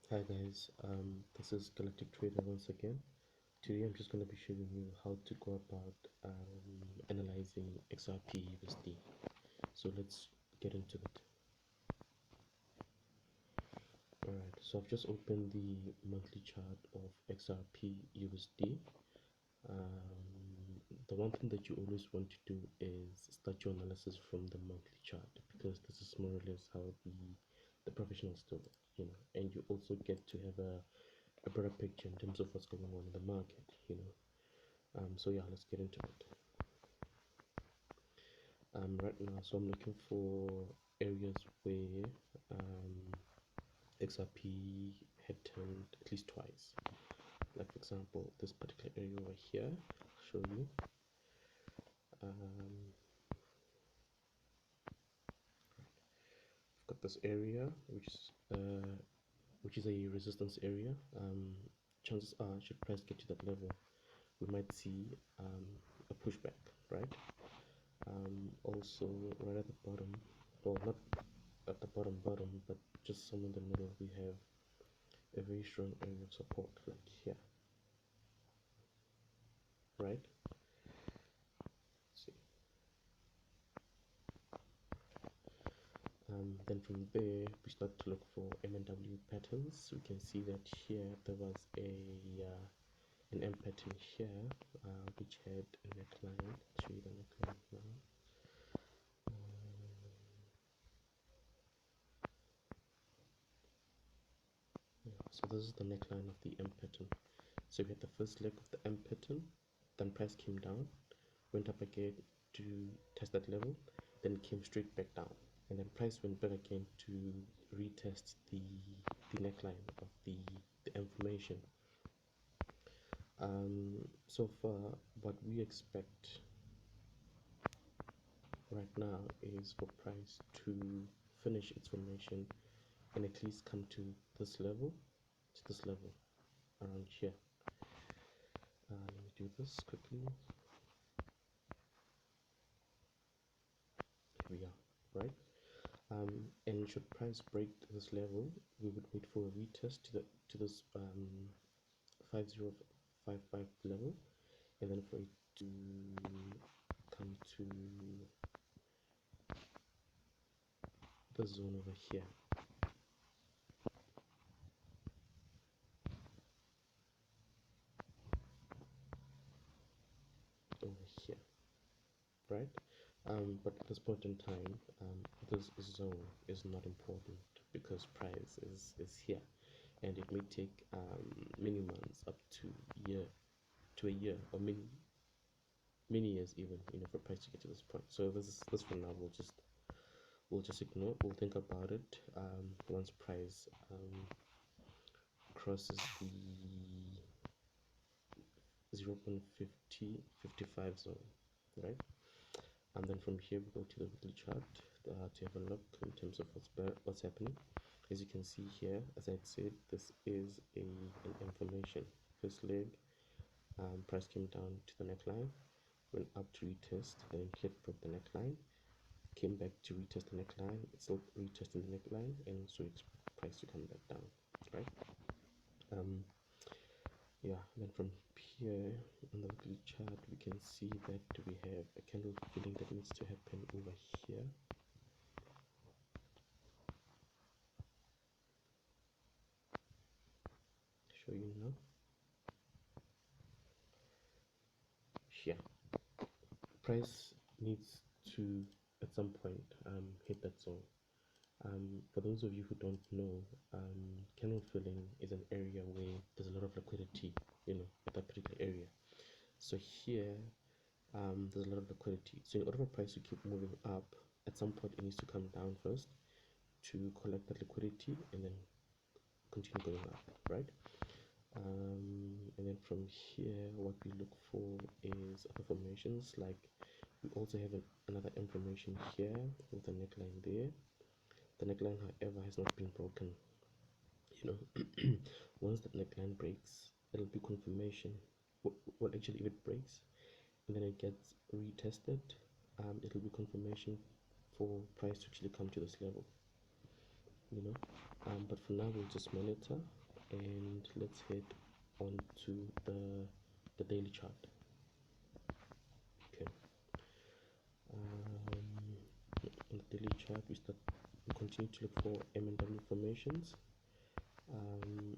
Hi guys, this is Galactic Trader once again. Today I'm just going to be showing you how to go about analyzing XRP USD. So let's get into it. Alright, so I've just opened the monthly chart of XRP USD. The one thing that you always want to do is start your analysis from the monthly chart, because this is more or less how the professionals do it, and you also get to have a better picture in terms of what's going on in the market. So yeah, let's get into it. Right now, so I'm looking for areas where XRP had turned at least twice. Like for example, this particular area over here, I'll show you. I've got this area which is a resistance area. Chances are, should price get to that level, we might see a pushback, right? Also right at the bottom, well, not at the bottom, but just somewhere in the middle, we have a very strong area of support, like here, right? Let's see. Then from there, we start to look for M&W patterns. We can see that here there was an M pattern here, which had a neckline. I'll show you the neckline now. So this is the neckline of the M pattern. So we had the first leg of the M pattern, then price came down, went up again to test that level, then came straight back down, and then price went back again to retest the neckline of the M formation. So far, what we expect right now is for price to finish its formation and at least come to this level, around here. Let me do this quickly. Here we are, right? And should price break this level, we would wait for a retest to this 5055 level, and then for it to come to the zone over here. Right? But at this point in time, this zone is not important because price is here, and it may take many months, up to a year, or many years even, for price to get to this point. So this for now we'll just ignore. We'll think about it once price crosses the 0.5055 zone, right? And then from here we go to the weekly chart to have a look in terms of what's happening. As you can see here, as I said, this is an information. First leg, price came down to the neckline, went up to retest, and then hit broke the neckline, came back to retest the neckline, it's still retesting the neckline, and so expect price to come back down, right? Yeah, then from here on the weekly chart, we can see that we have a candle filling that needs to happen over here. Show you now. Here, price needs to at some point hit that zone. For those of you who don't know, candle filling is an area where there's a lot of liquidity, at that particular area. So here, there's a lot of liquidity. So in order for price to keep moving up, at some point it needs to come down first to collect that liquidity and then continue going up, right? And then from here, what we look for is other formations. Like, we also have another information here with the neckline there. The neckline, however, has not been broken. Once that neckline breaks, it'll be confirmation. Well, actually, if it breaks and then it gets retested, it'll be confirmation for price to actually come to this level. but for now we'll just monitor, and let's head on to the daily chart. Okay. On the daily chart, we continue to look for M&W formations,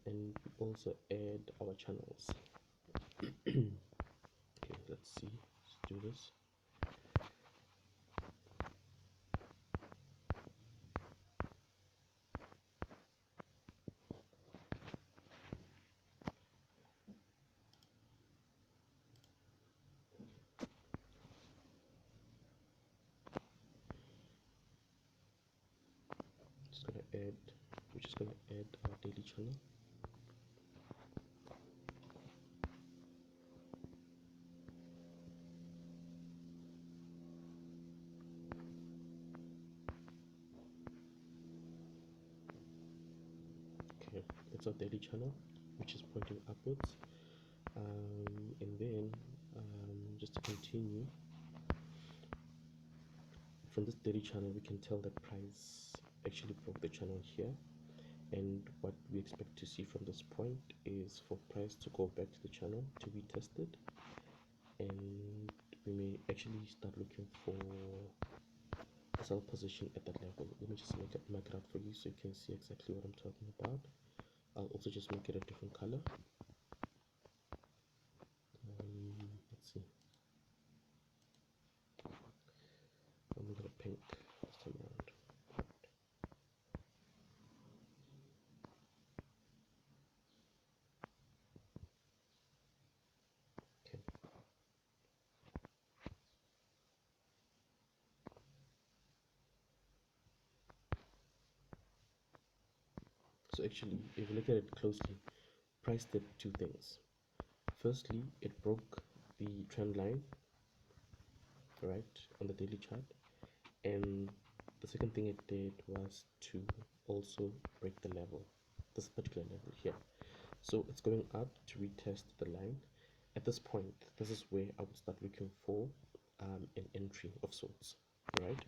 and we also add our channels. Okay, let's see. Let's do this. We're just gonna add our daily channel. Okay, that's our daily channel, which is pointing upwards. And then just to continue from this daily channel, we can tell that price actually broke the channel here, and what we expect to see from this point is for price to go back to the channel to be tested, and we may actually start looking for a sell position at that level. Let me just make it out for you so you can see exactly what I'm talking about. I'll also just make it a different color. Let's see. I'll make it a pink this time around. Okay. So actually, if you look at it closely, price did two things. Firstly, it broke the trend line, right, on the daily chart, and the second thing it did was to also break the level, this particular level here. So it's going up to retest the line. At this point, this is where I would start looking for an entry of sorts, right?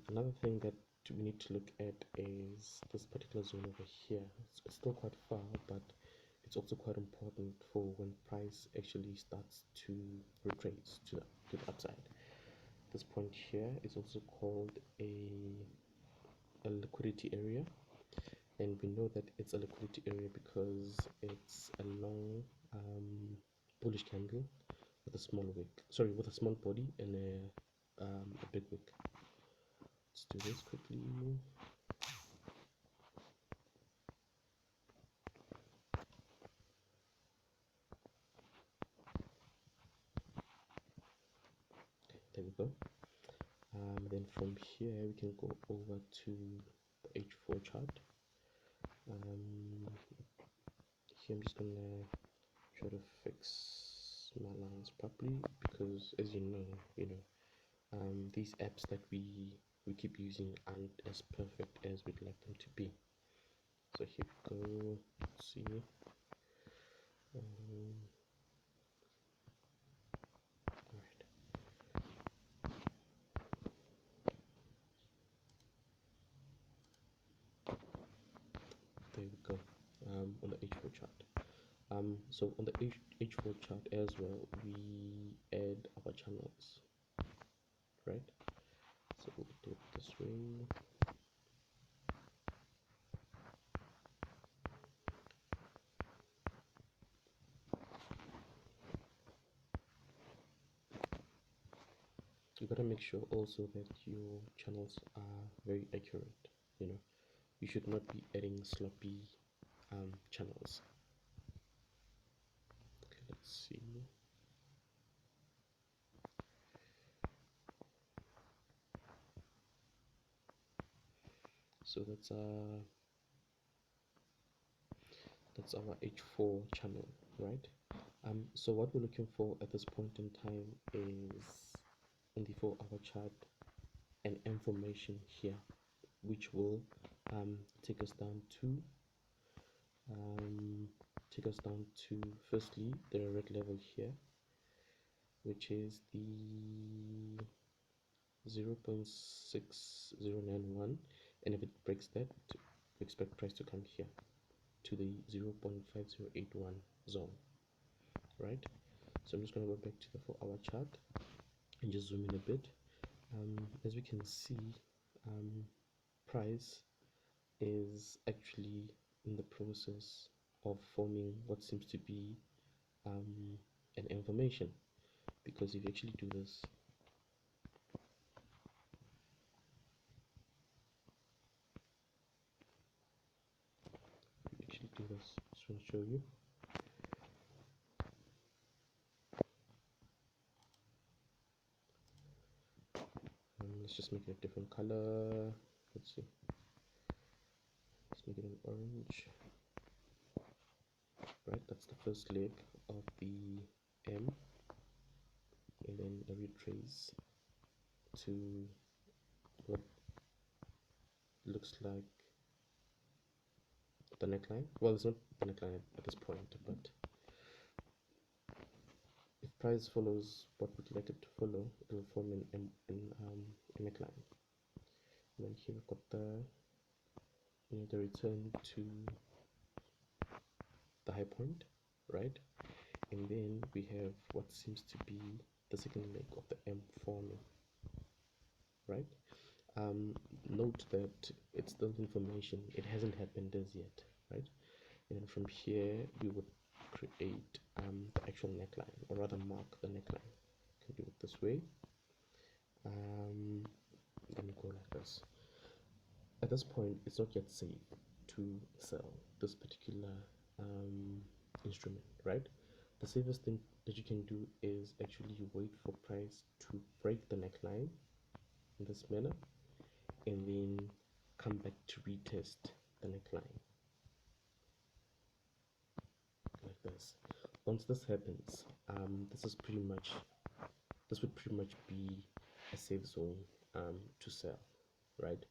Another thing that we need to look at is this particular zone over here. It's still quite far, but it's also quite important for when price actually starts to retrace to the upside. This point here is also called a liquidity area, and we know that it's a liquidity area because it's a long bullish candle with a small wick, sorry, with a small body and a big wick. Let's do this quickly. There we go. Then from here we can go over to the H4 chart. Here I'm just gonna try to fix my lines properly, because as you know, these apps that we keep using aren't as perfect as we'd like them to be. So here we go. Let's see. Alright. There we go. On the H4 chart. So on the H4 chart as well, we add our channels, right? So we'll do it this way. You gotta make sure also that your channels are very accurate. You should not be adding sloppy channels. Okay, let's see. So that's our H4 channel, right? So what we're looking for at this point in time is in the 4-hour chart an information here, which will take us down to firstly the red level here, which is the 0.6091, and if it breaks that, we expect price to come here to the 0.5081 zone, right? So I'm just going to go back to the 4-hour chart and just zoom in a bit. As we can see, price is actually in the process of forming what seems to be an information, because if you actually do this, just want to show you. Let's just make it a different color. Let's see, let's make it an orange. Right, that's the first leg of the M, and then I retrace to what looks like the neckline. Well, it's not the neckline at this point, but if price follows what we'd like it to follow, it will form a neckline. And then here we've got the return to the high point, right? And then we have what seems to be the second leg of the M forming, right? Note that it's still information, it hasn't happened as yet, right? And then from here we would create the actual neckline, or rather mark the neckline. You can do it this way. Let me go like this. At this point, it's not yet safe to sell this particular instrument, right? The safest thing that you can do is actually wait for price to break the neckline in this manner, and then come back to retest the neckline like this. Once this happens, this would pretty much be a safe zone to sell, right?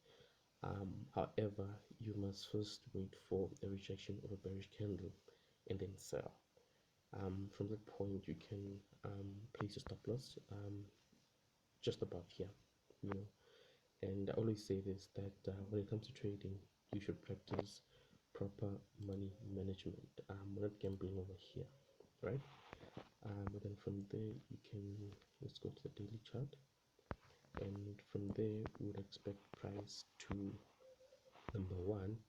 However, you must first wait for a rejection of a bearish candle and then sell. From that point, you can place your stop loss just above here, you know. And I always say this, that when it comes to trading, you should practice proper money management. We're not gambling over here, right? But then from there, you can, let's go to the daily chart, and from there we would expect price to, number one,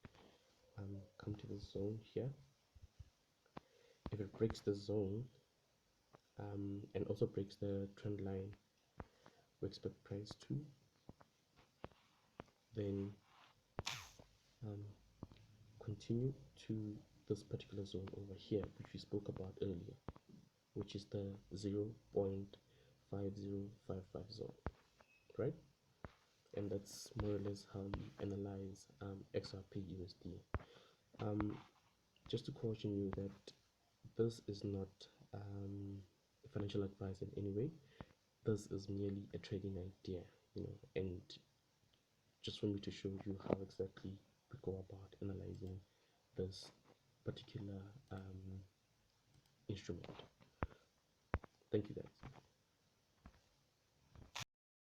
come to the zone here. If it breaks the zone and also breaks the trend line, we expect price to then continue to this particular zone over here, which we spoke about earlier, which is the 0.5055 zone, right? And that's more or less how you analyze XRP USD. Just to caution you that this is not financial advice in any way. This is merely a trading idea, you know, and just for me to show you how exactly we go about analyzing this particular instrument. Thank you guys.